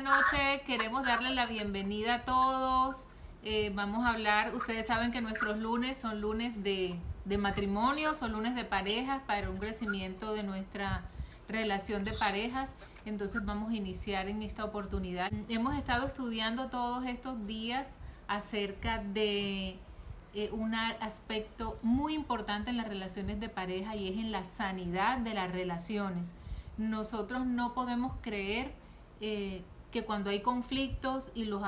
noche queremos darle la bienvenida a todos. Vamos a hablar, ustedes saben que nuestros lunes son lunes de matrimonio, son lunes de parejas para un crecimiento de nuestra relación de parejas. Entonces vamos a iniciar en esta oportunidad. Hemos estado estudiando todos estos días acerca de un aspecto muy importante en las relaciones de pareja y es en la sanidad de las relaciones. Nosotros no podemos creer que cuando hay conflictos y los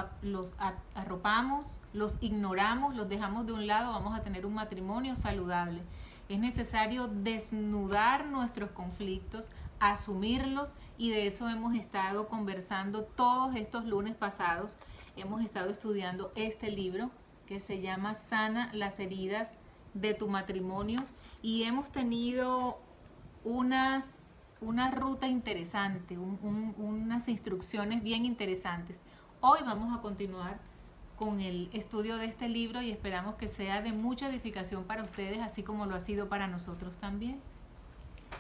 arropamos, los ignoramos, los dejamos de un lado, vamos a tener un matrimonio saludable. Es necesario desnudar nuestros conflictos, asumirlos, y de eso hemos estado conversando todos estos lunes pasados. Hemos estado estudiando este libro que se llama Sana las heridas de tu matrimonio, y hemos tenido una ruta interesante, unas instrucciones bien interesantes. Hoy vamos a continuar con el estudio de este libro y esperamos que sea de mucha edificación para ustedes, así como lo ha sido para nosotros también.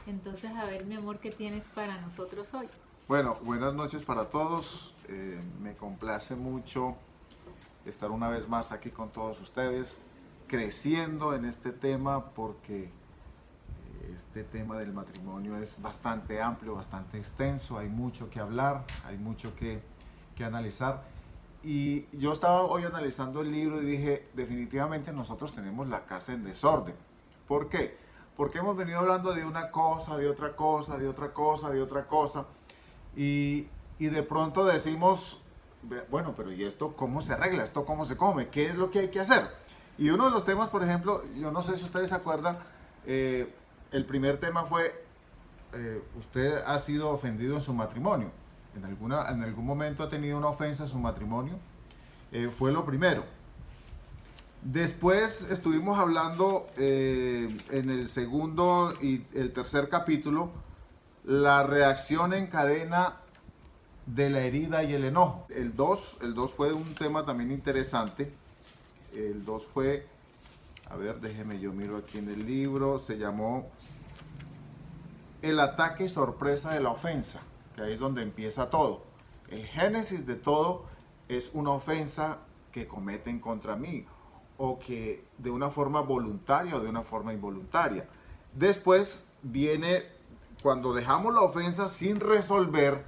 Entonces, a ver, mi amor, ¿qué tienes para nosotros hoy? Bueno, buenas noches para todos. Me complace mucho estar una vez más aquí con todos ustedes, creciendo en este tema, porque este tema del matrimonio es bastante amplio, bastante extenso, hay mucho que hablar, hay mucho que analizar. Y yo estaba hoy analizando el libro y dije, definitivamente nosotros tenemos la casa en desorden. ¿Por qué? Porque hemos venido hablando de una cosa, de otra cosa, de otra cosa, de otra cosa, y de pronto decimos, bueno, pero ¿y esto cómo se arregla? ¿Esto cómo se come? ¿Qué es lo que hay que hacer? Y uno de los temas, por ejemplo, yo no sé si ustedes se acuerdan, el primer tema fue, usted ha sido ofendido en su matrimonio. En algún momento ha tenido una ofensa en su matrimonio. Fue lo primero. Después estuvimos hablando en el segundo y el tercer capítulo, la reacción en cadena de la herida y el enojo. El 2 fue un tema también interesante. El 2 fue, a ver, déjeme, yo miro aquí en el libro, se llamó el ataque sorpresa de la ofensa, que ahí es donde empieza todo. El génesis de todo es una ofensa que cometen contra mí, o que de una forma voluntaria o de una forma involuntaria. Después viene cuando dejamos la ofensa sin resolver,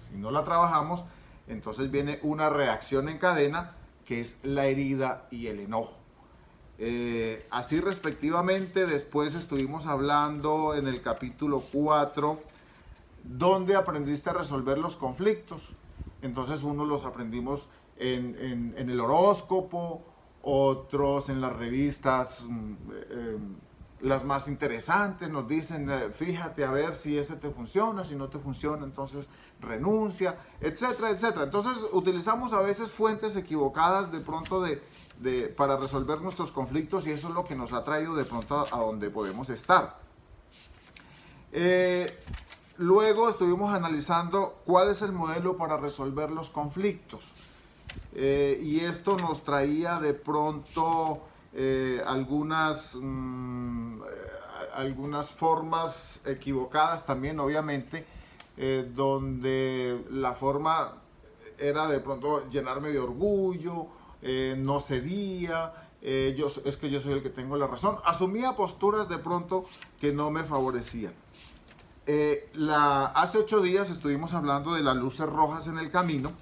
si no la trabajamos, entonces viene una reacción en cadena que es la herida y el enojo. Así respectivamente. Después estuvimos hablando en el capítulo 4, donde aprendiste a resolver los conflictos. Entonces unos los aprendimos en el horóscopo, otros en las revistas, las más interesantes nos dicen, fíjate a ver si ese te funciona, si no te funciona, entonces renuncia, etcétera, etcétera. Entonces utilizamos a veces fuentes equivocadas de pronto para resolver nuestros conflictos, y eso es lo que nos ha traído de pronto a donde podemos estar. Luego estuvimos analizando cuál es el modelo para resolver los conflictos. Y esto nos traía de pronto algunas formas equivocadas también, obviamente, donde la forma era de pronto llenarme de orgullo, no cedía, es que yo soy el que tengo la razón, asumía posturas de pronto que no me favorecían. Hace 8 días estuvimos hablando de las luces rojas en el camino,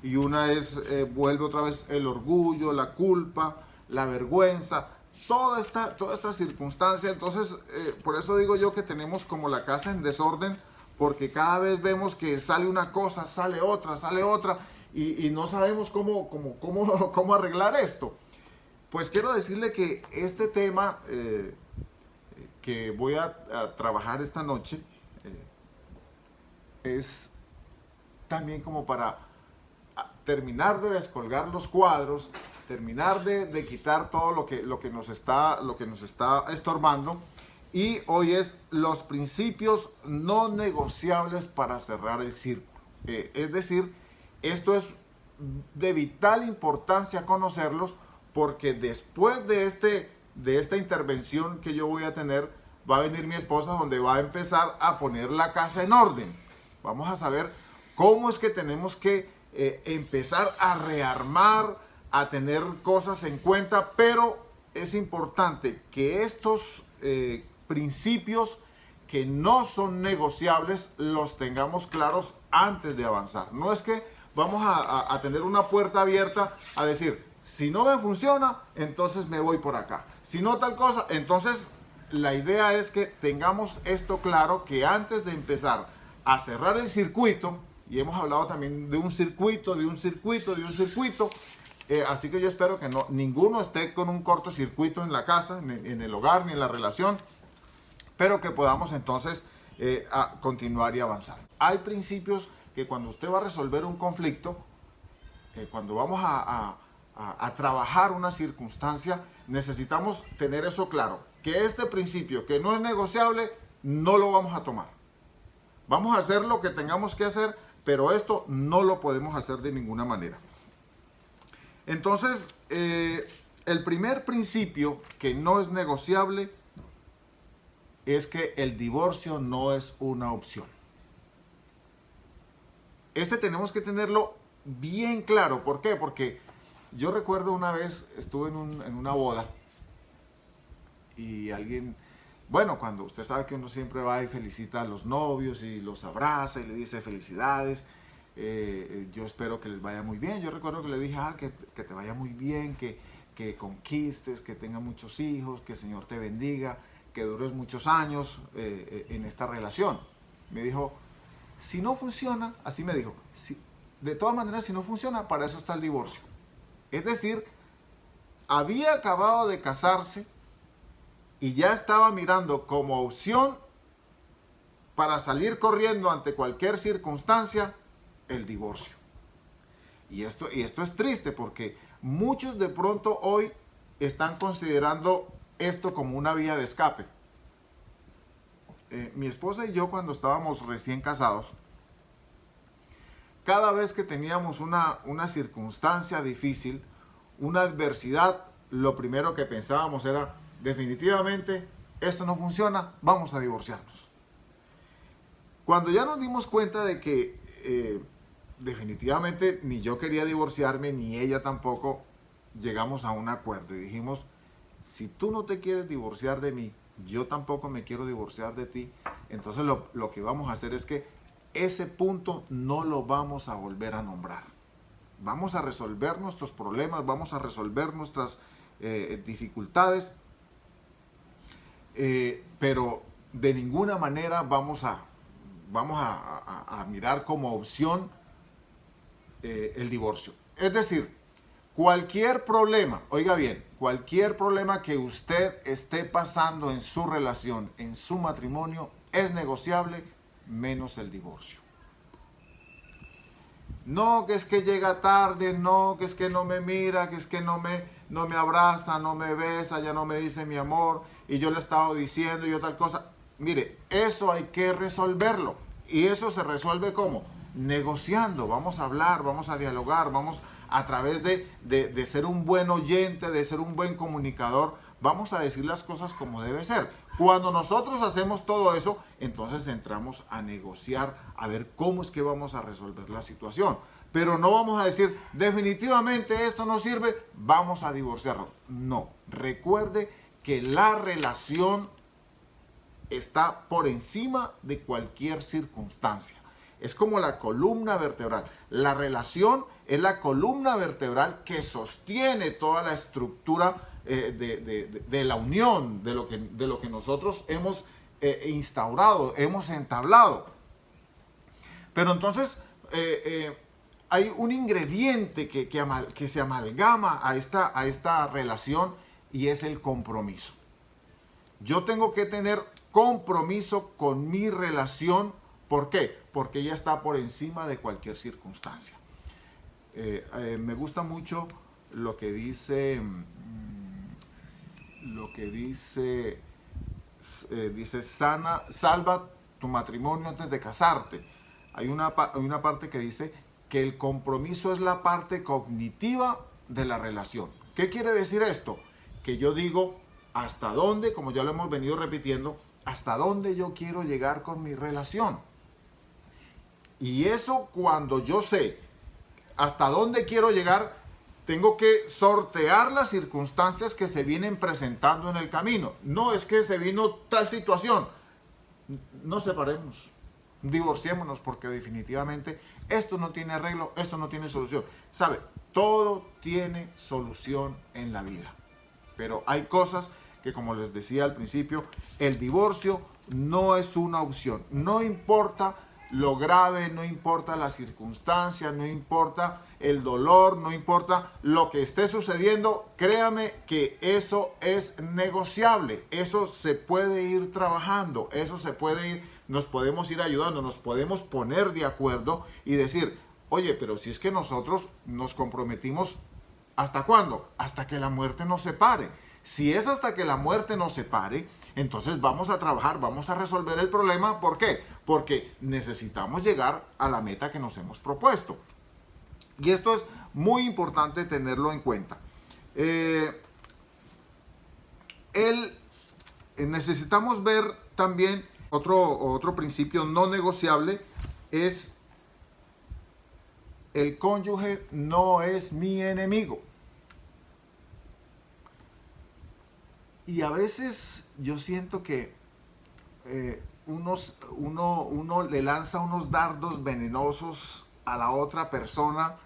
y una es, vuelve otra vez el orgullo, la culpa, la vergüenza, toda esta circunstancia. Entonces, por eso digo yo que tenemos como la casa en desorden, porque cada vez vemos que sale una cosa, sale otra, y no sabemos cómo arreglar esto. Pues quiero decirle que este tema que voy a trabajar esta noche es también como para terminar de descolgar los cuadros, terminar de quitar todo lo que nos está estorbando. Y hoy es los principios no negociables para cerrar el círculo. Es decir, esto es de vital importancia conocerlos, porque después de esta intervención que yo voy a tener, va a venir mi esposa, donde va a empezar a poner la casa en orden. Vamos a saber cómo es que tenemos que empezar a rearmar, a tener cosas en cuenta, pero es importante que estos principios que no son negociables los tengamos claros antes de avanzar. No es que vamos a tener una puerta abierta a decir, si no me funciona, entonces me voy por acá. Si no tal cosa, entonces la idea es que tengamos esto claro, que antes de empezar a cerrar el circuito, y hemos hablado también de un circuito, así que yo espero que ninguno esté con un cortocircuito en la casa, en el hogar, ni en la relación, pero que podamos entonces continuar y avanzar. Hay principios que cuando usted va a resolver un conflicto, cuando vamos a trabajar una circunstancia, necesitamos tener eso claro, que este principio que no es negociable, no lo vamos a tomar. Vamos a hacer lo que tengamos que hacer, pero esto no lo podemos hacer de ninguna manera. Entonces, el primer principio que no es negociable es que el divorcio no es una opción. Ese tenemos que tenerlo bien claro. ¿Por qué? Porque yo recuerdo una vez estuve en una boda y alguien, bueno, cuando usted sabe que uno siempre va y felicita a los novios y los abraza y le dice felicidades, yo espero que les vaya muy bien. Yo recuerdo que le dije, que te vaya muy bien, que conquistes, que tengas muchos hijos, que el Señor te bendiga, que dures muchos años en esta relación. Me dijo, si no funciona, así me dijo, de todas maneras, si no funciona, para eso está el divorcio. Es decir, había acabado de casarse y ya estaba mirando como opción para salir corriendo ante cualquier circunstancia el divorcio. Y esto es triste porque muchos de pronto hoy están considerando esto como una vía de escape. Mi esposa y yo, cuando estábamos recién casados, cada vez que teníamos una circunstancia difícil, una adversidad, lo primero que pensábamos era, definitivamente, esto no funciona, vamos a divorciarnos. Cuando ya nos dimos cuenta de que definitivamente ni yo quería divorciarme, ni ella tampoco, llegamos a un acuerdo y dijimos, si tú no te quieres divorciar de mí, yo tampoco me quiero divorciar de ti, entonces lo que vamos a hacer es que ese punto no lo vamos a volver a nombrar. Vamos a resolver nuestros problemas, vamos a resolver nuestras dificultades, pero de ninguna manera vamos a mirar como opción el divorcio. Es decir, cualquier problema, oiga bien, cualquier problema que usted esté pasando en su relación, en su matrimonio, es negociable, menos el divorcio. No, que es que llega tarde, no, que es que no me mira, que es que no me abraza, no me besa, ya no me dice mi amor, y yo le estaba diciendo y otra cosa. Mire, eso hay que resolverlo. ¿Y eso se resuelve cómo? Negociando. Vamos a hablar, vamos a dialogar, vamos a través de ser un buen oyente, de ser un buen comunicador, vamos a decir las cosas como debe ser. Cuando nosotros hacemos todo eso, entonces entramos a negociar, a ver cómo es que vamos a resolver la situación. Pero no vamos a decir, definitivamente esto no sirve, vamos a divorciarnos. No, recuerde que la relación está por encima de cualquier circunstancia. Es como la columna vertebral. La relación es la columna vertebral que sostiene toda la estructura de la unión, de lo que nosotros hemos instaurado, hemos entablado. Pero entonces hay un ingrediente que se amalgama a esta relación y es el compromiso. Yo tengo que tener compromiso con mi relación. ¿Por qué? Porque ella está por encima de cualquier circunstancia. Me gusta mucho lo que dice salva tu matrimonio antes de casarte. Hay una parte que dice que el compromiso es la parte cognitiva de la relación. ¿Qué quiere decir esto? Que yo digo hasta dónde, como ya lo hemos venido repitiendo, hasta dónde yo quiero llegar con mi relación. Y eso, cuando yo sé hasta dónde quiero llegar, tengo que sortear las circunstancias que se vienen presentando en el camino. No es que se vino tal situación. No separemos, divorciémonos, porque definitivamente esto no tiene arreglo, esto no tiene solución. ¿Sabe? Todo tiene solución en la vida. Pero hay cosas que, como les decía al principio, el divorcio no es una opción. No importa lo grave, no importa las circunstancias, no importa el dolor, no importa lo que esté sucediendo, créame que eso es negociable, eso se puede ir trabajando, eso se puede ir, nos podemos ir ayudando, nos podemos poner de acuerdo y decir, oye, pero si es que nosotros nos comprometimos, ¿hasta cuándo? Hasta que la muerte nos separe. Si es hasta que la muerte nos separe, entonces vamos a trabajar, vamos a resolver el problema. ¿Por qué? Porque necesitamos llegar a la meta que nos hemos propuesto. Y esto es muy importante tenerlo en cuenta. Necesitamos ver también otro principio no negociable, es el cónyuge no es mi enemigo. Y a veces yo siento que uno le lanza unos dardos venenosos a la otra persona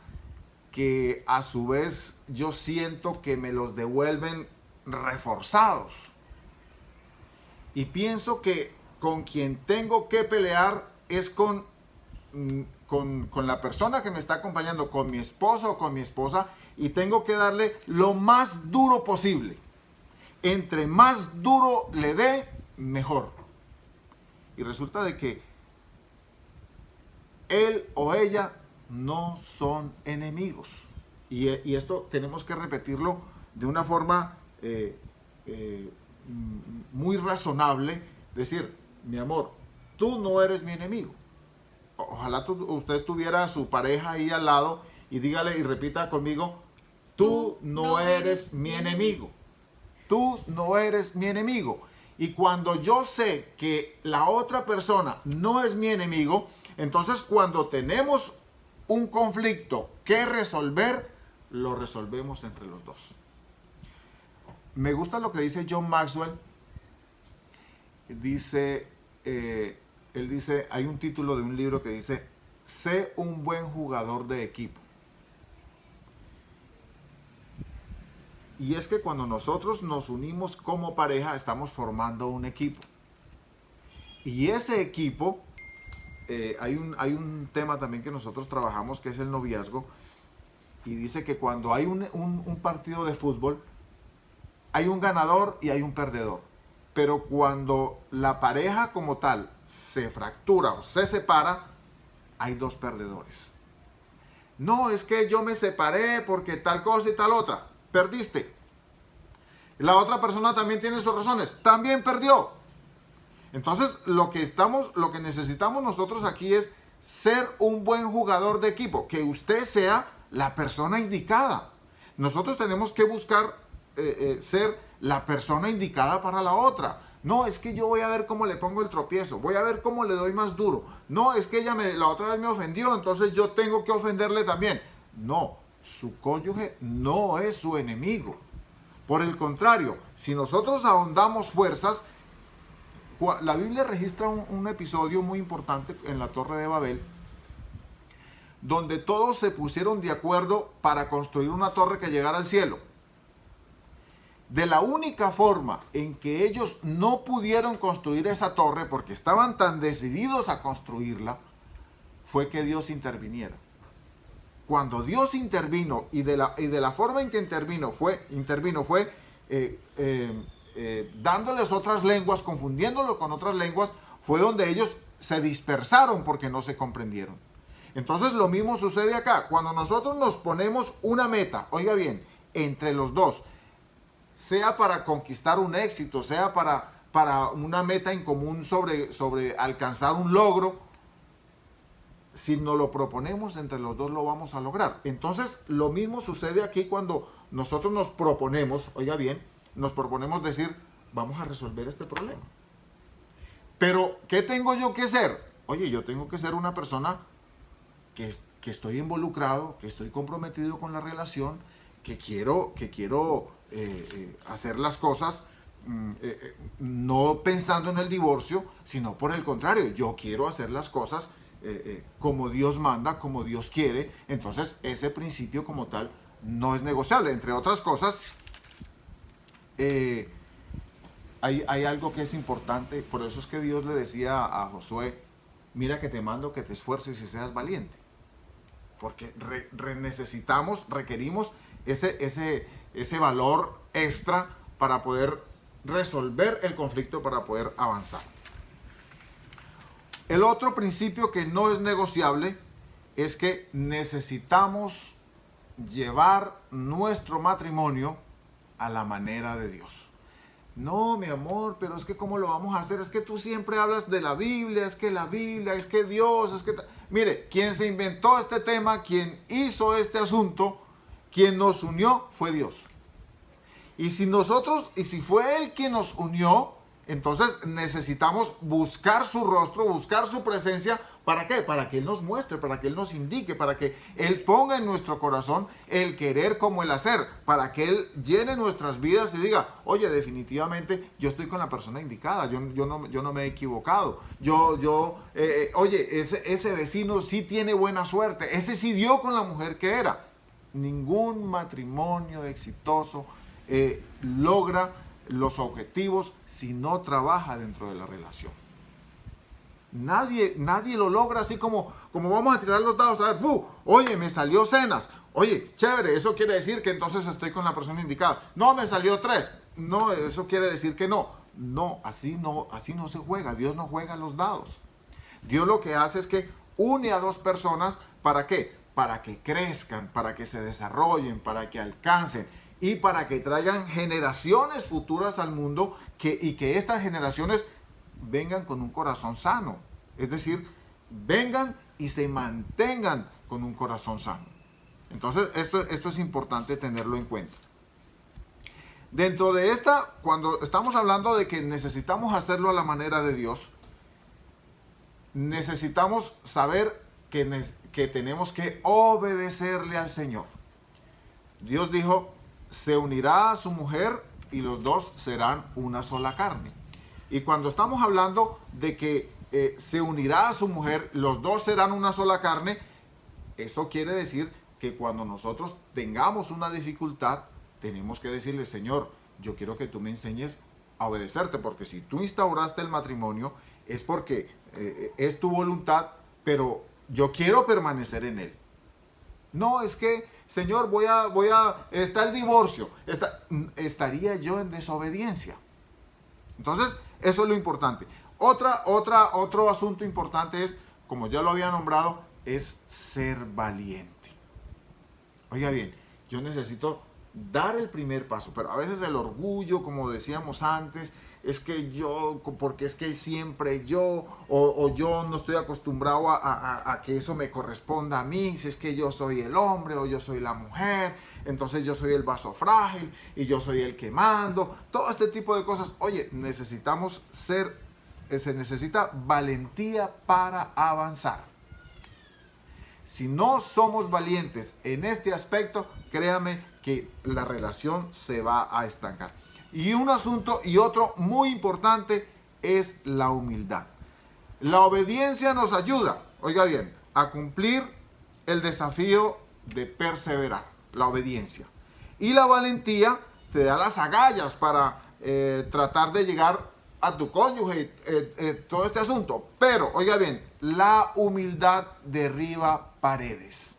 que a su vez yo siento que me los devuelven reforzados. Y pienso que con quien tengo que pelear es con la persona que me está acompañando, con mi esposo o con mi esposa, y tengo que darle lo más duro posible. Entre más duro le dé, mejor. Y resulta de que él o ella no son enemigos. Y esto tenemos que repetirlo de una forma muy razonable. Decir, mi amor, tú no eres mi enemigo. Ojalá usted tuviera a su pareja ahí al lado y dígale y repita conmigo, tú no eres mi enemigo. Tú no eres mi enemigo. Y cuando yo sé que la otra persona no es mi enemigo, entonces cuando tenemos un conflicto que resolver, lo resolvemos entre los dos. Me gusta lo que dice John Maxwell. Dice, él dice, hay un título de un libro que dice, sé un buen jugador de equipo. Y es que cuando nosotros nos unimos como pareja, estamos formando un equipo. Y ese equipo, hay un tema también que nosotros trabajamos, que es el noviazgo. Y dice que cuando hay un partido de fútbol, hay un ganador y hay un perdedor. Pero cuando la pareja como tal se fractura o se separa, hay dos perdedores. No, es que yo me separé porque tal cosa y tal otra. Perdiste. La otra persona también tiene sus razones, también perdió. Entonces, lo que necesitamos nosotros aquí es ser un buen jugador de equipo, que usted sea la persona indicada. Nosotros tenemos que buscar ser la persona indicada para la otra. No, es que yo voy a ver cómo le pongo el tropiezo, voy a ver cómo le doy más duro. No, es que la otra vez me ofendió, entonces yo tengo que ofenderle también. No, su cónyuge no es su enemigo. Por el contrario, si nosotros ahondamos fuerzas, la Biblia registra un episodio muy importante en la Torre de Babel, donde todos se pusieron de acuerdo para construir una torre que llegara al cielo. De la única forma en que ellos no pudieron construir esa torre, porque estaban tan decididos a construirla, fue que Dios interviniera. Cuando Dios intervino y de la forma en que intervino fue dándoles otras lenguas, confundiéndolo con otras lenguas, fue donde ellos se dispersaron porque no se comprendieron. Entonces lo mismo sucede acá. Cuando nosotros nos ponemos una meta, oiga bien, entre los dos, sea para conquistar un éxito, sea para una meta en común sobre alcanzar un logro, si nos lo proponemos entre los dos lo vamos a lograr. Entonces lo mismo sucede aquí cuando nosotros nos proponemos, oiga bien, nos proponemos decir, vamos a resolver este problema. Pero, ¿qué tengo yo que ser? Oye, yo tengo que ser una persona que estoy involucrado, que estoy comprometido con la relación, que quiero hacer las cosas no pensando en el divorcio, sino por el contrario, yo quiero hacer las cosas como Dios manda, como Dios quiere. Entonces ese principio como tal no es negociable. Entre otras cosas, hay algo que es importante. Por eso es que Dios le decía a Josué: mira que te mando que te esfuerces y seas valiente, porque requerimos ese valor extra para poder resolver el conflicto, para poder avanzar. El otro principio que no es negociable es que necesitamos llevar nuestro matrimonio a la manera de Dios. No, mi amor, pero es que ¿cómo lo vamos a hacer? Es que tú siempre hablas de la Biblia, es que la Biblia, es que Dios, es que... Mire, quien se inventó este tema, quien hizo este asunto, quien nos unió fue Dios. Y si fue Él quien nos unió, entonces necesitamos buscar su rostro, buscar su presencia. ¿Para qué? Para que Él nos muestre, para que Él nos indique, para que Él ponga en nuestro corazón el querer como el hacer, para que Él llene nuestras vidas y diga: oye, definitivamente yo estoy con la persona indicada, yo no me he equivocado, oye, ese vecino sí tiene buena suerte, ese sí dio con la mujer que era. Ningún matrimonio exitoso logra los objetivos si no trabaja dentro de la relación. Nadie lo logra así como vamos a tirar los dados, a ver, oye, me salió cenas, oye, chévere, eso quiere decir que entonces estoy con la persona indicada. No, me salió 3, no, eso quiere decir que no. No, así no se juega. Dios no juega los dados. Dios lo que hace es que une a dos personas. ¿Para qué? Para que crezcan, para que se desarrollen, para que alcancen y para que traigan generaciones futuras al mundo y que estas generaciones vengan con un corazón sano. Es decir, vengan y se mantengan con un corazón sano. Entonces, esto es importante tenerlo en cuenta. Dentro de cuando estamos hablando de que necesitamos hacerlo a la manera de Dios, necesitamos saber que tenemos que obedecerle al Señor. Dios dijo: se unirá a su mujer y los dos serán una sola carne. Y cuando estamos hablando de que se unirá a su mujer, los dos serán una sola carne, eso quiere decir que cuando nosotros tengamos una dificultad, tenemos que decirle: Señor, yo quiero que tú me enseñes a obedecerte, porque si tú instauraste el matrimonio es porque es tu voluntad, pero yo quiero permanecer en él. No, es que, Señor, está el divorcio, estaría yo en desobediencia. Entonces, eso es lo importante. Otro asunto importante es, como ya lo había nombrado, es ser valiente. Oiga bien, yo necesito dar el primer paso, pero a veces el orgullo, como decíamos antes, es que yo, porque es que siempre yo, o yo no estoy acostumbrado a que eso me corresponda a mí, si es que yo soy el hombre o yo soy la mujer, entonces yo soy el vaso frágil y yo soy el que mando, todo este tipo de cosas. Oye, se necesita valentía para avanzar. Si no somos valientes en este aspecto, créame que la relación se va a estancar. Y un asunto y otro muy importante es la humildad. La obediencia nos ayuda, oiga bien, a cumplir el desafío de perseverar, la obediencia. Y la valentía te da las agallas para tratar de llegar a tu cónyuge, todo este asunto. Pero, oiga bien, la humildad derriba paredes.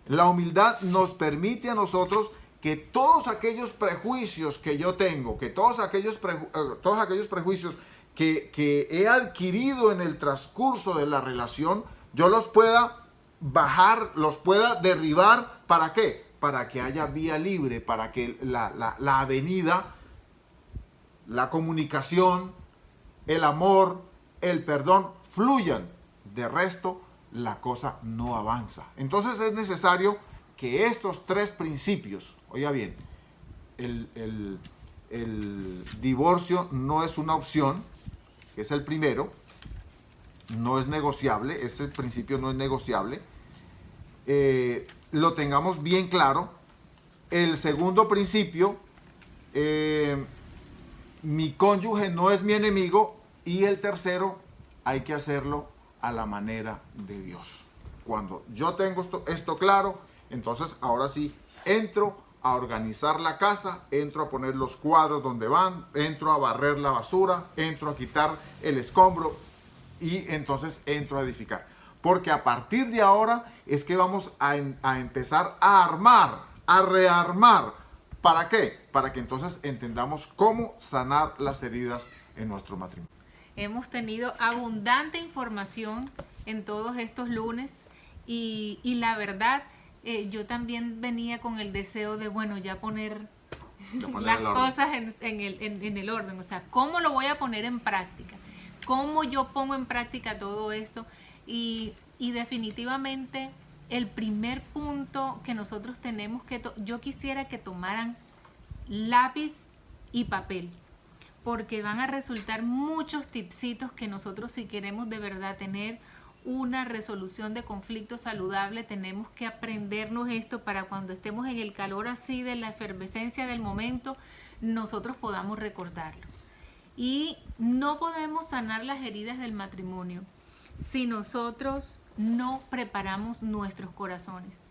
La humildad nos permite a nosotros que todos aquellos prejuicios que yo tengo, que todos aquellos prejuicios que he adquirido en el transcurso de la relación, yo los pueda bajar, los pueda derribar. ¿Para qué? Para que haya vía libre, para que la avenida, la comunicación, el amor, el perdón fluyan. De resto, la cosa no avanza. Entonces es necesario que estos 3 principios, oiga bien, el divorcio no es una opción, que es el primero. no es negociable, ese principio no es negociable. Lo tengamos bien claro. El segundo principio, mi cónyuge no es mi enemigo. Y el tercero, hay que hacerlo a la manera de Dios. Cuando yo tengo esto claro, entonces ahora sí entro a organizar la casa, entro a poner los cuadros donde van, entro a barrer la basura, entro a quitar el escombro y entonces entro a edificar. Porque a partir de ahora es que vamos a empezar a armar, a rearmar. ¿Para qué? Para que entonces entendamos cómo sanar las heridas en nuestro matrimonio. Hemos tenido abundante información en todos estos lunes y la verdad, yo también venía con el deseo de, bueno, ya poner las cosas en el orden. O sea, ¿cómo lo voy a poner en práctica? ¿Cómo yo pongo en práctica todo esto? Y definitivamente el primer punto que nosotros tenemos que... Yo quisiera que tomaran lápiz y papel, porque van a resultar muchos tipsitos que nosotros, si queremos de verdad tener una resolución de conflicto saludable, tenemos que aprendernos esto para cuando estemos en el calor así de la efervescencia del momento, nosotros podamos recordarlo. Y no podemos sanar las heridas del matrimonio si nosotros no preparamos nuestros corazones.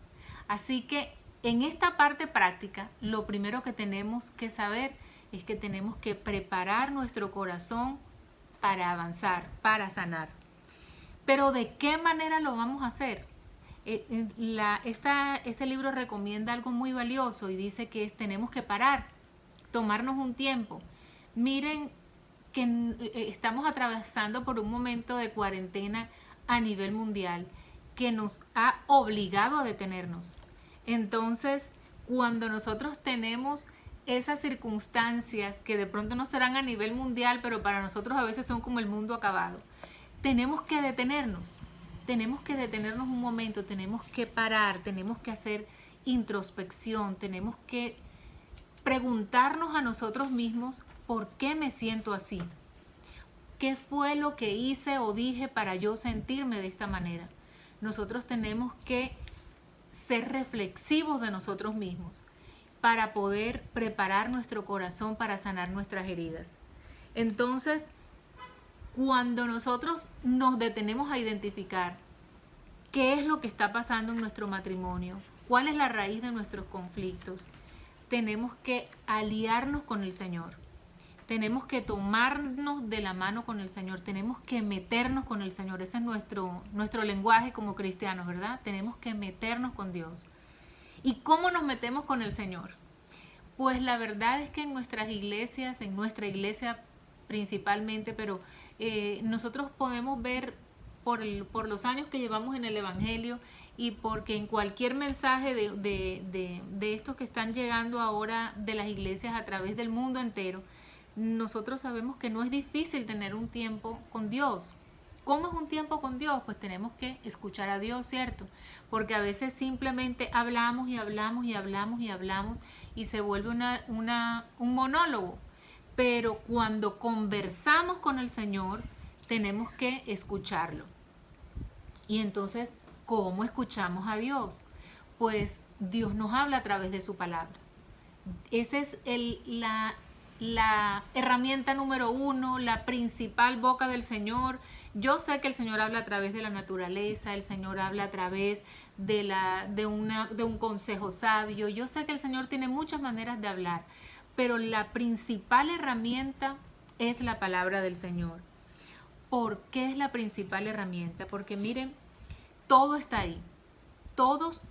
Así que en esta parte práctica, lo primero que tenemos que saber es que tenemos que preparar nuestro corazón para avanzar, para sanar. Pero ¿de qué manera lo vamos a hacer? Este libro recomienda algo muy valioso y dice que tenemos que parar, tomarnos un tiempo. Miren que estamos atravesando por un momento de cuarentena a nivel mundial que nos ha obligado a detenernos. Entonces, cuando nosotros tenemos esas circunstancias que de pronto no serán a nivel mundial, pero para nosotros a veces son como el mundo acabado, tenemos que detenernos un momento, tenemos que parar, tenemos que hacer introspección, tenemos que preguntarnos a nosotros mismos por qué me siento así, qué fue lo que hice o dije para yo sentirme de esta manera. Nosotros tenemos que ser reflexivos de nosotros mismos para poder preparar nuestro corazón para sanar nuestras heridas. Entonces, cuando nosotros nos detenemos a identificar qué es lo que está pasando en nuestro matrimonio, cuál es la raíz de nuestros conflictos, tenemos que aliarnos con el Señor. Tenemos que tomarnos de la mano con el Señor, tenemos que meternos con el Señor. Ese es nuestro lenguaje como cristianos, ¿verdad? Tenemos que meternos con Dios. ¿Y cómo nos metemos con el Señor? Pues la verdad es que en nuestras iglesias, en nuestra iglesia principalmente, pero nosotros podemos ver por los años que llevamos en el Evangelio y porque en cualquier mensaje de estos que están llegando ahora de las iglesias a través del mundo entero, nosotros sabemos que no es difícil tener un tiempo con Dios. ¿Cómo es un tiempo con Dios? Pues tenemos que escuchar a Dios, ¿cierto? Porque a veces simplemente hablamos y hablamos y hablamos y hablamos y se vuelve un monólogo. Pero cuando conversamos con el Señor, tenemos que escucharlo. Y entonces, ¿cómo escuchamos a Dios? Pues Dios nos habla a través de su palabra. Esa es la herramienta número 1, la principal boca del Señor. Yo sé que el Señor habla a través de la naturaleza, el Señor habla a través de un consejo sabio. Yo sé que el Señor tiene muchas maneras de hablar, pero la principal herramienta es la palabra del Señor. ¿Por qué es la principal herramienta? Porque miren, todo está ahí. Todos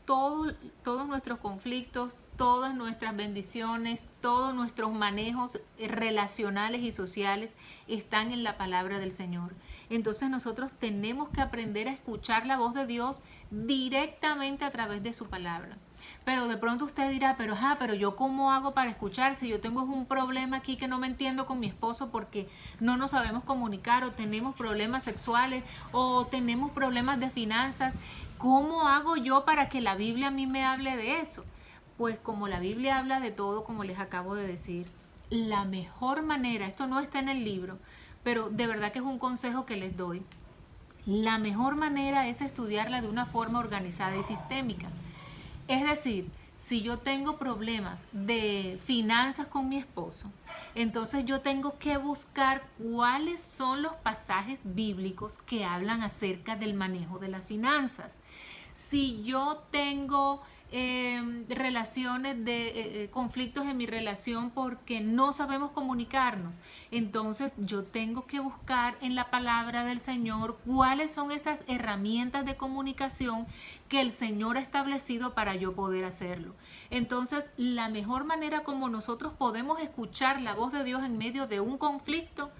nuestros conflictos, todas nuestras bendiciones, todos nuestros manejos relacionales y sociales están en la palabra del Señor. Entonces nosotros tenemos que aprender a escuchar la voz de Dios directamente a través de su palabra. Pero de pronto usted dirá, pero yo ¿cómo hago para escuchar? Si yo tengo un problema aquí que no me entiendo con mi esposo porque no nos sabemos comunicar, o tenemos problemas sexuales, o tenemos problemas de finanzas. ¿Cómo hago yo para que la Biblia a mí me hable de eso? Pues como la Biblia habla de todo, como les acabo de decir, la mejor manera, esto no está en el libro, pero de verdad que es un consejo que les doy. La mejor manera es estudiarla de una forma organizada y sistémica. Es decir, si yo tengo problemas de finanzas con mi esposo, entonces yo tengo que buscar cuáles son los pasajes bíblicos que hablan acerca del manejo de las finanzas. Si yo tengo relaciones de conflictos en mi relación porque no sabemos comunicarnos, entonces yo tengo que buscar en la palabra del Señor cuáles son esas herramientas de comunicación que el Señor ha establecido para yo poder hacerlo. Entonces, la mejor manera como nosotros podemos escuchar la voz de Dios en medio de un conflicto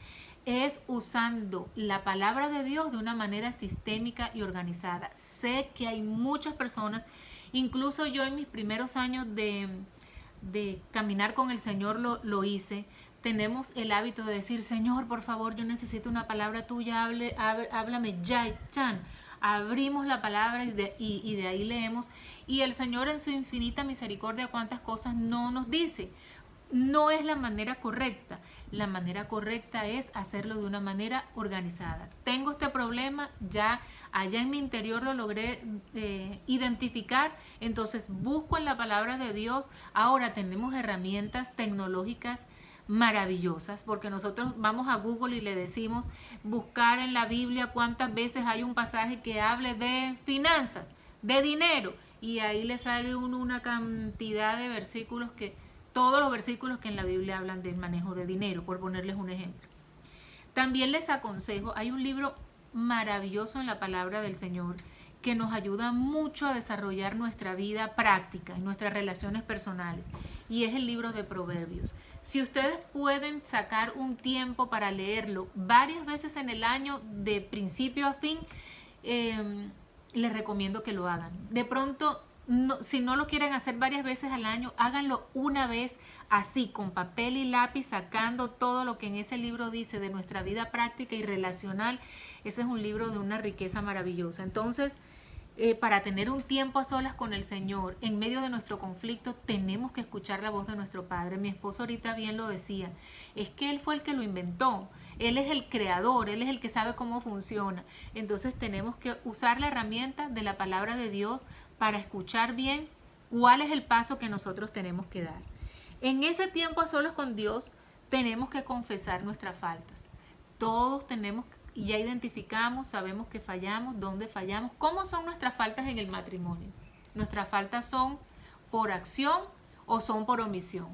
es usando la palabra de Dios de una manera sistémica y organizada. Sé que hay muchas personas, incluso yo en mis primeros años de caminar con el Señor lo hice. Tenemos el hábito de decir, Señor, por favor, yo necesito una palabra tuya, háblame ya, Chan. Abrimos la palabra y de ahí leemos. Y el Señor en su infinita misericordia cuántas cosas no nos dice. No es la manera correcta. La manera correcta es hacerlo de una manera organizada. Tengo este problema, ya allá en mi interior lo logré identificar, entonces busco en la palabra de Dios. Ahora tenemos herramientas tecnológicas maravillosas, porque nosotros vamos a Google y le decimos buscar en la Biblia cuántas veces hay un pasaje que hable de finanzas, de dinero, y ahí le sale una cantidad de versículos todos los versículos que en la Biblia hablan del manejo de dinero, por ponerles un ejemplo. También les aconsejo, hay un libro maravilloso en la palabra del Señor que nos ayuda mucho a desarrollar nuestra vida práctica y nuestras relaciones personales, y es el libro de Proverbios. Si ustedes pueden sacar un tiempo para leerlo varias veces en el año, de principio a fin, les recomiendo que lo hagan. De pronto, si no lo quieren hacer varias veces al año, háganlo una vez así, con papel y lápiz, sacando todo lo que en ese libro dice de nuestra vida práctica y relacional. Ese es un libro de una riqueza maravillosa. Entonces, para tener un tiempo a solas con el Señor, en medio de nuestro conflicto, tenemos que escuchar la voz de nuestro Padre. Mi esposo ahorita bien lo decía, es que Él fue el que lo inventó. Él es el creador, Él es el que sabe cómo funciona. Entonces tenemos que usar la herramienta de la palabra de Dios para escuchar bien cuál es el paso que nosotros tenemos que dar. En ese tiempo a solas con Dios, tenemos que confesar nuestras faltas. Todos tenemos, y ya identificamos, sabemos que fallamos, dónde fallamos. ¿Cómo son nuestras faltas en el matrimonio? Nuestras faltas son por acción o son por omisión.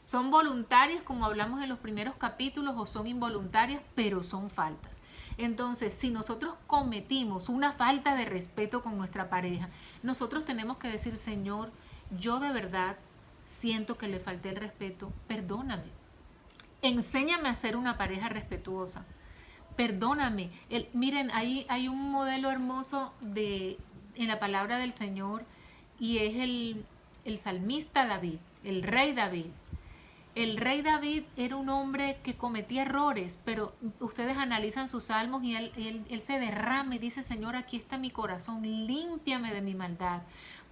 Son voluntarias, como hablamos en los primeros capítulos, o son involuntarias, pero son faltas. Entonces, si nosotros cometimos una falta de respeto con nuestra pareja, nosotros tenemos que decir, Señor, yo de verdad siento que le falté el respeto, perdóname. Enséñame a ser una pareja respetuosa. Perdóname. Miren, ahí hay un modelo hermoso en la palabra del Señor, y es el salmista David, el rey David. El rey David era un hombre que cometía errores, pero ustedes analizan sus salmos y él se derrama y dice, Señor, aquí está mi corazón, límpiame de mi maldad,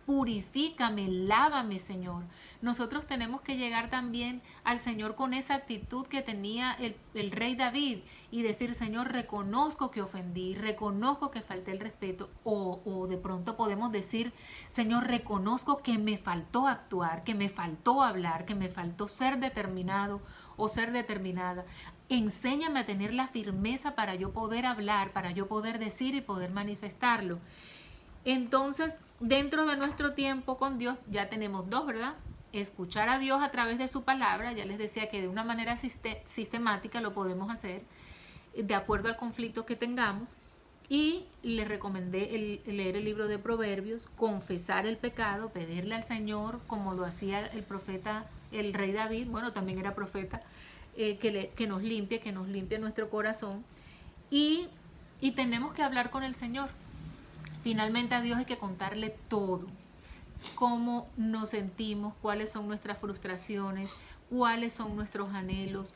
purifícame, lávame, Señor. Nosotros tenemos que llegar también al Señor con esa actitud que tenía el rey David y decir, Señor, reconozco que ofendí, reconozco que falté el respeto, o de pronto podemos decir, Señor, reconozco que me faltó actuar, que me faltó hablar, que me faltó ser determinado o ser determinada. Enséñame a tener la firmeza para yo poder hablar, para yo poder decir y poder manifestarlo. Entonces, dentro de nuestro tiempo con Dios ya tenemos dos, ¿verdad? Escuchar a Dios a través de su palabra. Ya les decía que de una manera sistemática lo podemos hacer de acuerdo al conflicto que tengamos. Y les recomendé leer el libro de Proverbios, confesar el pecado, pedirle al Señor, como lo hacía el profeta, el rey David, bueno, también era profeta, que nos limpie nuestro corazón. Y tenemos que hablar con el Señor. Finalmente a Dios hay que contarle todo, cómo nos sentimos, cuáles son nuestras frustraciones, cuáles son nuestros anhelos,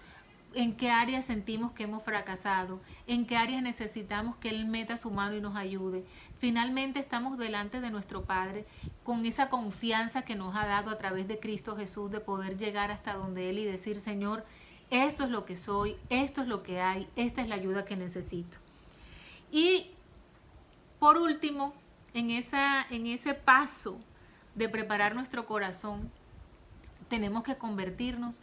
en qué áreas sentimos que hemos fracasado, en qué áreas necesitamos que Él meta su mano y nos ayude. Finalmente estamos delante de nuestro Padre con esa confianza que nos ha dado a través de Cristo Jesús, de poder llegar hasta donde Él y decir, Señor, esto es lo que soy, esto es lo que hay, esta es la ayuda que necesito. Y Por último, en ese paso de preparar nuestro corazón, tenemos que convertirnos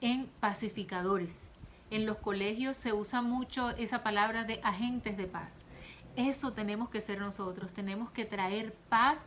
en pacificadores. En los colegios se usa mucho esa palabra de agentes de paz. Eso tenemos que ser nosotros, tenemos que traer paz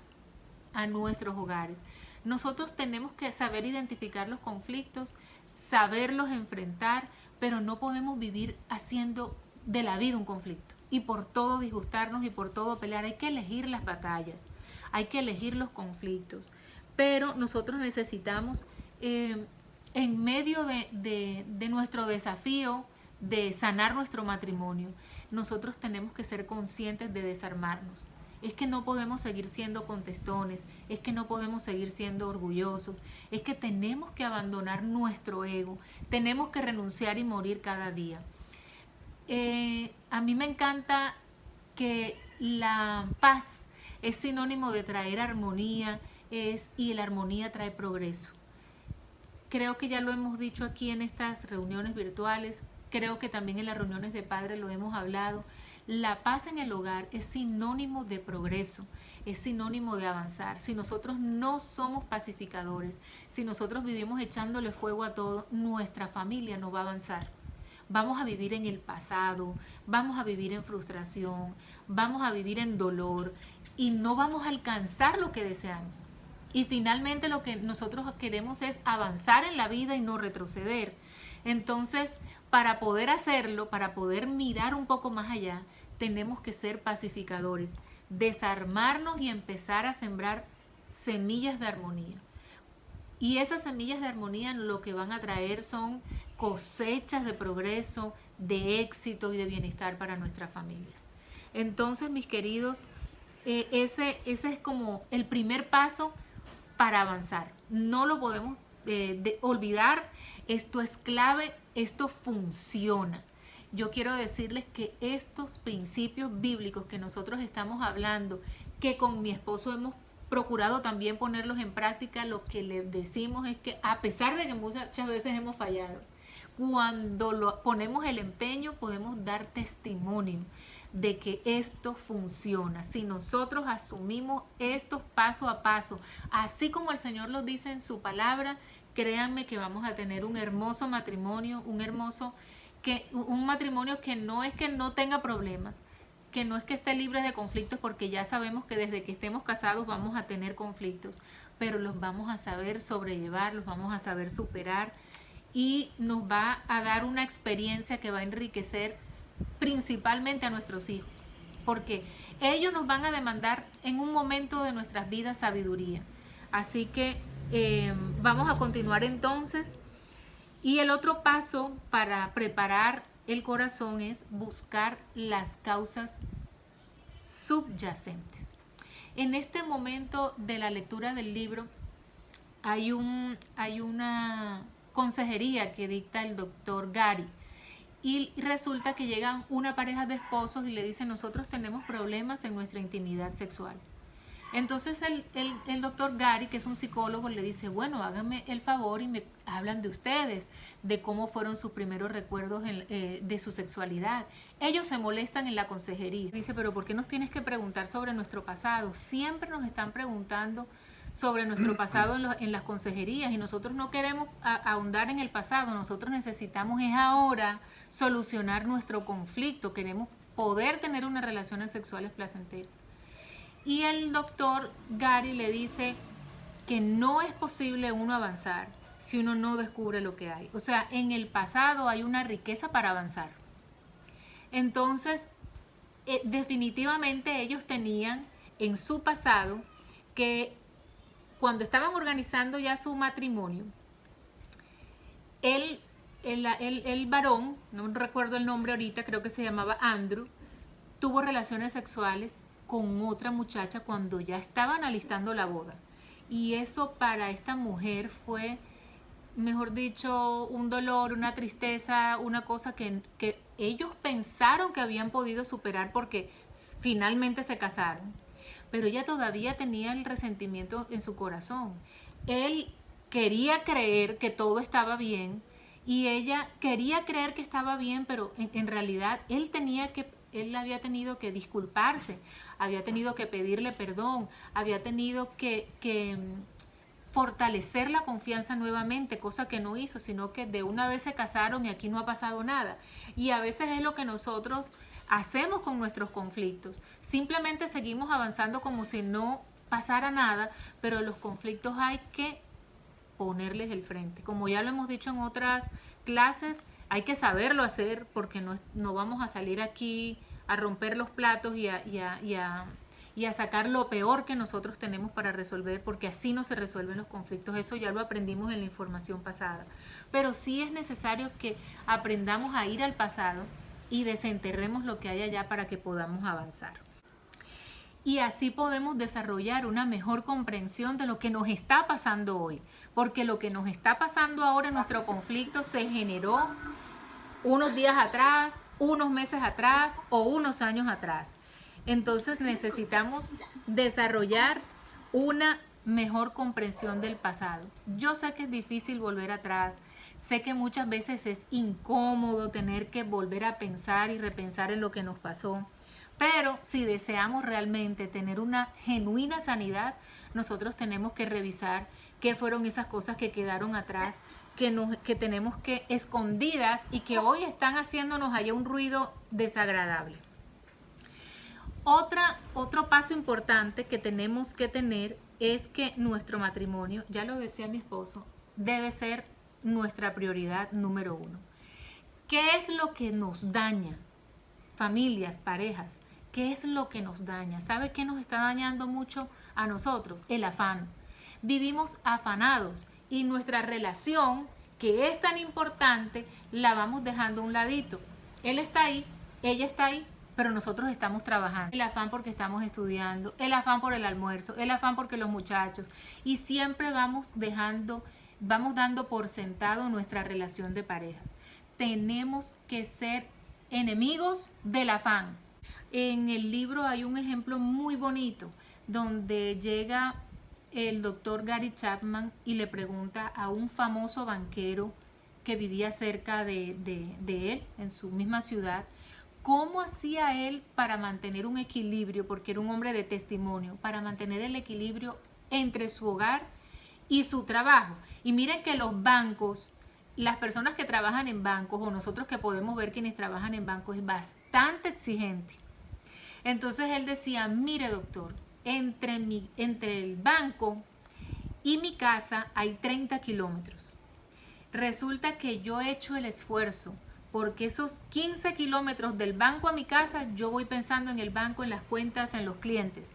a nuestros hogares. Nosotros tenemos que saber identificar los conflictos, saberlos enfrentar, pero no podemos vivir haciendo de la vida un conflicto y por todo disgustarnos y por todo pelear. Hay que elegir las batallas, hay que elegir los conflictos, pero nosotros necesitamos en medio de nuestro desafío de sanar nuestro matrimonio, nosotros tenemos que ser conscientes de desarmarnos. Es que no podemos seguir siendo contestones, es que no podemos seguir siendo orgullosos, es que tenemos que abandonar nuestro ego, tenemos que renunciar y morir cada día. A mí me encanta que la paz es sinónimo de traer armonía y la armonía trae progreso. Creo que ya lo hemos dicho aquí en estas reuniones virtuales, creo que también en las reuniones de padres lo hemos hablado. La paz en el hogar es sinónimo de progreso, es sinónimo de avanzar. Si nosotros no somos pacificadores, si nosotros vivimos echándole fuego a todo, nuestra familia no va a avanzar. Vamos a vivir en el pasado, vamos a vivir en frustración, vamos a vivir en dolor y no vamos a alcanzar lo que deseamos. Y finalmente lo que nosotros queremos es avanzar en la vida y no retroceder. Entonces, para poder hacerlo, para poder mirar un poco más allá, tenemos que ser pacificadores, desarmarnos y empezar a sembrar semillas de armonía. Y esas semillas de armonía lo que van a traer son cosechas de progreso, de éxito y de bienestar para nuestras familias. Entonces, mis queridos, ese es como el primer paso para avanzar. No lo podemos olvidar. Esto es clave, esto funciona. Yo quiero decirles que estos principios bíblicos que nosotros estamos hablando, que con mi esposo hemos procurado también ponerlos en práctica, lo que le decimos es que a pesar de que muchas veces hemos fallado, cuando ponemos el empeño podemos dar testimonio de que esto funciona. Si nosotros asumimos estos paso a paso, así como el Señor los dice en su palabra, créanme que vamos a tener un hermoso matrimonio, un matrimonio que no es que no tenga problemas, que no es que esté libre de conflictos, porque ya sabemos que desde que estemos casados vamos a tener conflictos, pero los vamos a saber sobrellevar, los vamos a saber superar y nos va a dar una experiencia que va a enriquecer principalmente a nuestros hijos, porque ellos nos van a demandar en un momento de nuestras vidas sabiduría. Así que vamos a continuar entonces. Y el otro paso para preparar el corazón es buscar las causas subyacentes. En este momento de la lectura del libro hay una consejería que dicta el doctor Gary. Y resulta que llegan una pareja de esposos y le dicen: nosotros tenemos problemas en nuestra intimidad sexual. Entonces el doctor Gary, que es un psicólogo, le dice: bueno, háganme el favor y me hablan de ustedes, de cómo fueron sus primeros recuerdos de su sexualidad. Ellos se molestan en la consejería. Dice: pero ¿por qué nos tienes que preguntar sobre nuestro pasado? Siempre nos están preguntando sobre nuestro pasado en las consejerías y nosotros no queremos ahondar en el pasado. Nosotros necesitamos es ahora solucionar nuestro conflicto. Queremos poder tener unas relaciones sexuales placenteras. Y el doctor Gary le dice que no es posible uno avanzar si uno no descubre lo que hay. O sea, en el pasado hay una riqueza para avanzar. Entonces, definitivamente ellos tenían en su pasado que cuando estaban organizando ya su matrimonio, el varón, no recuerdo el nombre ahorita, creo que se llamaba Andrew, tuvo relaciones sexuales con otra muchacha cuando ya estaban alistando la boda. Y eso para esta mujer fue, mejor dicho, un dolor, una tristeza, una cosa que ellos pensaron que habían podido superar porque finalmente se casaron. Pero ella todavía tenía el resentimiento en su corazón. Él quería creer que todo estaba bien y ella quería creer que estaba bien, pero en realidad él tenía que él había tenido que disculparse, había tenido que pedirle perdón, había tenido que fortalecer la confianza nuevamente, cosa que no hizo, sino que de una vez se casaron y aquí no ha pasado nada. Y a veces es lo que nosotros hacemos con nuestros conflictos. Simplemente seguimos avanzando como si no pasara nada, pero los conflictos hay que ponerles el frente. Como ya lo hemos dicho en otras clases, hay que saberlo hacer porque no vamos a salir aquí a romper los platos y a sacar lo peor que nosotros tenemos para resolver, porque así no se resuelven los conflictos. Eso ya lo aprendimos en la información pasada. Pero sí es necesario que aprendamos a ir al pasado y desenterremos lo que hay allá para que podamos avanzar. Y así podemos desarrollar una mejor comprensión de lo que nos está pasando hoy. Porque lo que nos está pasando ahora en nuestro conflicto se generó unos días atrás, unos meses atrás o unos años atrás. Entonces necesitamos desarrollar una mejor comprensión del pasado. Yo sé que es difícil volver atrás, sé que muchas veces es incómodo tener que volver a pensar y repensar en lo que nos pasó, pero si deseamos realmente tener una genuina sanidad, nosotros tenemos que revisar qué fueron esas cosas que quedaron atrás, que tenemos que escondidas y que hoy están haciéndonos allá un ruido desagradable. Otro paso importante que tenemos que tener es que nuestro matrimonio, ya lo decía mi esposo, debe ser nuestra prioridad número 1. ¿Qué es lo que nos daña? Familias, parejas, ¿qué es lo que nos daña? ¿Sabe qué nos está dañando mucho a nosotros? El afán. Vivimos afanados y nuestra relación, que es tan importante, la vamos dejando a un ladito. Él está ahí, ella está ahí, pero nosotros estamos trabajando. El afán porque estamos estudiando, el afán por el almuerzo, el afán porque los muchachos, y siempre vamos dando por sentado nuestra relación de parejas. Tenemos que ser enemigos del afán. En el libro hay un ejemplo muy bonito donde llega el doctor Gary Chapman y le pregunta a un famoso banquero que vivía cerca de él, en su misma ciudad, cómo hacía él para mantener un equilibrio, porque era un hombre de testimonio, para mantener el equilibrio entre su hogar y su trabajo. Y miren que los bancos, las personas que trabajan en bancos, o nosotros que podemos ver quienes trabajan en bancos, es bastante exigente. Entonces él decía, mire doctor, entre el banco y mi casa hay 30 kilómetros. Resulta que yo he hecho el esfuerzo porque esos 15 kilómetros del banco a mi casa, yo voy pensando en el banco, en las cuentas, en los clientes.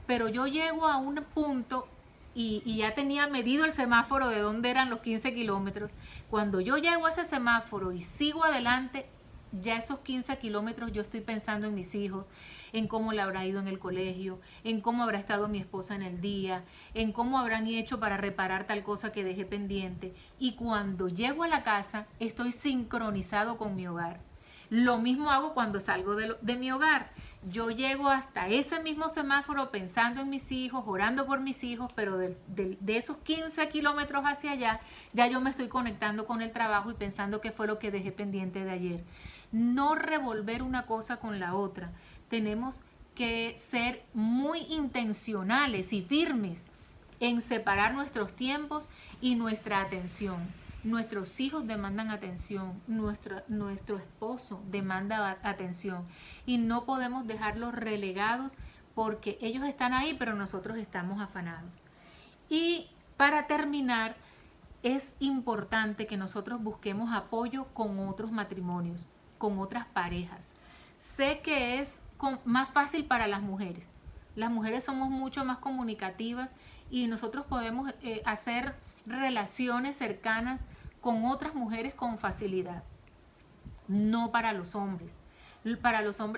Pero yo llego a un punto y ya tenía medido el semáforo de dónde eran los 15 kilómetros. Cuando yo llego a ese semáforo y sigo adelante, ya esos 15 kilómetros yo estoy pensando en mis hijos, en cómo le habrá ido en el colegio, en cómo habrá estado mi esposa en el día, en cómo habrán hecho para reparar tal cosa que dejé pendiente. Y cuando llego a la casa, estoy sincronizado con mi hogar. Lo mismo hago cuando salgo de mi hogar. Yo llego hasta ese mismo semáforo pensando en mis hijos, orando por mis hijos, pero de esos 15 kilómetros hacia allá, ya yo me estoy conectando con el trabajo y pensando qué fue lo que dejé pendiente de ayer. No revolver una cosa con la otra. Tenemos que ser muy intencionales y firmes en separar nuestros tiempos y nuestra atención. Nuestros hijos demandan atención, nuestro esposo demanda atención y no podemos dejarlos relegados porque ellos están ahí, pero nosotros estamos afanados. Y para terminar, es importante que nosotros busquemos apoyo con otros matrimonios, con otras parejas. Sé que es más fácil para las mujeres. Las mujeres somos mucho más comunicativas y nosotros podemos hacer relaciones cercanas con otras mujeres con facilidad. No para los hombres.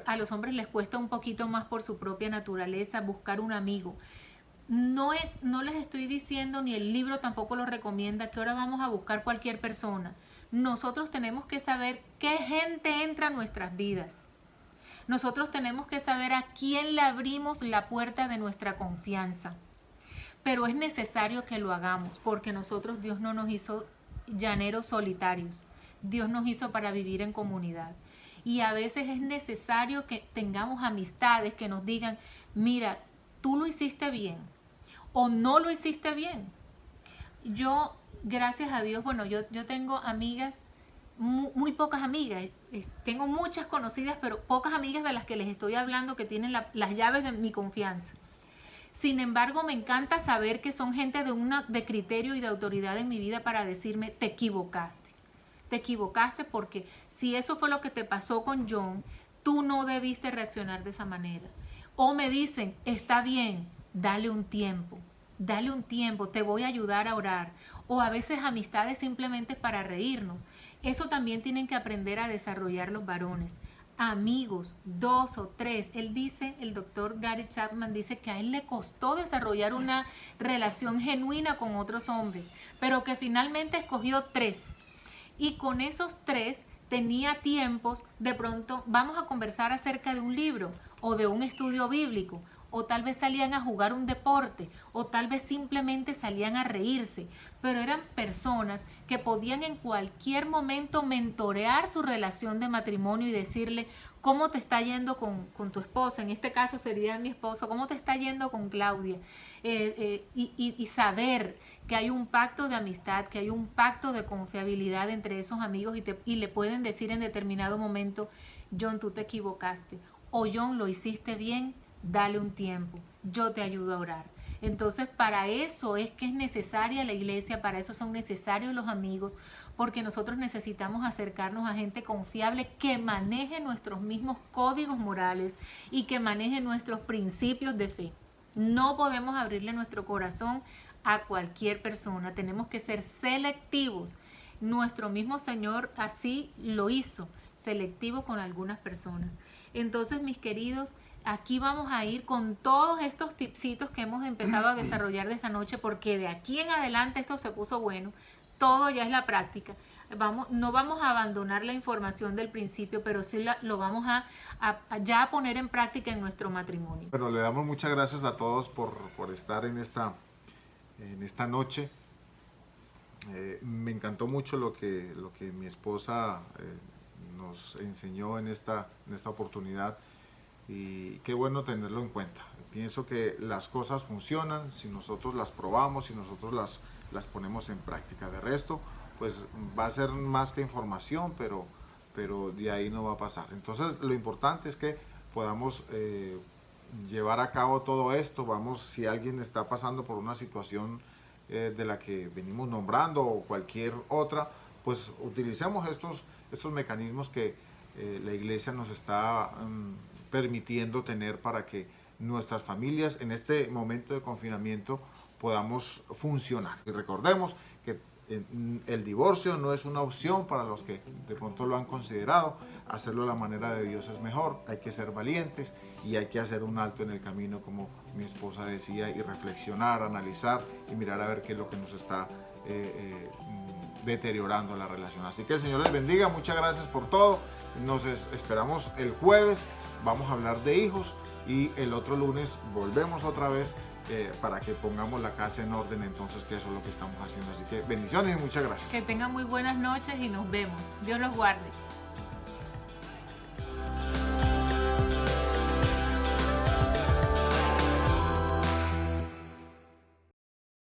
A los hombres les cuesta un poquito más por su propia naturaleza buscar un amigo. No les estoy diciendo, ni el libro tampoco lo recomienda, que ahora vamos a buscar cualquier persona. Nosotros tenemos que saber qué gente entra a nuestras vidas. Nosotros tenemos que saber a quién le abrimos la puerta de nuestra confianza. Pero es necesario que lo hagamos, porque Dios no nos hizo llaneros solitarios. Dios nos hizo para vivir en comunidad. Y a veces es necesario que tengamos amistades que nos digan, mira, tú lo hiciste bien o no lo hiciste bien. Yo, gracias a Dios, bueno, yo tengo amigas, muy pocas amigas, tengo muchas conocidas, pero pocas amigas de las que les estoy hablando que tienen las llaves de mi confianza. Sin embargo, me encanta saber que son gente de criterio y de autoridad en mi vida para decirme, te equivocaste. Te equivocaste porque si eso fue lo que te pasó con John, tú no debiste reaccionar de esa manera. O me dicen, está bien, dale un tiempo, te voy a ayudar a orar. O a veces amistades simplemente para reírnos. Eso también tienen que aprender a desarrollar los varones. Amigos, 2 o 3. Él dice, el doctor Gary Chapman dice que a él le costó desarrollar una relación genuina con otros hombres, pero que finalmente escogió 3. Y con esos 3 tenía tiempos, de pronto vamos a conversar acerca de un libro o de un estudio bíblico, o tal vez salían a jugar un deporte, o tal vez simplemente salían a reírse, pero eran personas que podían en cualquier momento mentorear su relación de matrimonio y decirle, ¿cómo te está yendo con tu esposa? En este caso sería mi esposo, ¿cómo te está yendo con Claudia? Y saber que hay un pacto de amistad, que hay un pacto de confiabilidad entre esos amigos y le pueden decir en determinado momento, John, tú te equivocaste, o John, lo hiciste bien, dale un tiempo, yo te ayudo a orar. Entonces, para eso es que es necesaria la iglesia, para eso son necesarios los amigos, porque nosotros necesitamos acercarnos a gente confiable que maneje nuestros mismos códigos morales y que maneje nuestros principios de fe. No podemos abrirle nuestro corazón a cualquier persona, tenemos que ser selectivos. Nuestro mismo Señor así lo hizo, selectivo con algunas personas. Entonces, mis queridos, aquí vamos a ir con todos estos tipsitos que hemos empezado a desarrollar de esta noche, porque de aquí en adelante esto se puso bueno, todo ya es la práctica. No vamos a abandonar la información del principio, pero sí lo vamos a ya poner en práctica en nuestro matrimonio. Bueno, le damos muchas gracias a todos por estar en esta noche. Me encantó mucho lo que mi esposa nos enseñó en esta oportunidad. Y qué bueno tenerlo en cuenta. Pienso que las cosas funcionan si nosotros las probamos, si nosotros las ponemos en práctica. De resto, pues va a ser más que información, pero de ahí no va a pasar. Entonces, lo importante es que podamos llevar a cabo todo esto. Si alguien está pasando por una situación de la que venimos nombrando o cualquier otra, pues utilicemos estos mecanismos que la iglesia nos está permitiendo tener para que nuestras familias en este momento de confinamiento podamos funcionar. Y recordemos que el divorcio no es una opción para los que de pronto lo han considerado. Hacerlo de la manera de Dios es mejor. Hay que ser valientes y hay que hacer un alto en el camino, como mi esposa decía, y reflexionar, analizar y mirar a ver qué es lo que nos está deteriorando la relación. Así que el Señor les bendiga. Muchas gracias por todo. Nos esperamos el jueves. Vamos a hablar de hijos y el otro lunes volvemos otra vez para que pongamos la casa en orden. Entonces, que eso es lo que estamos haciendo. Así que bendiciones y muchas gracias. Que tengan muy buenas noches y nos vemos. Dios los guarde.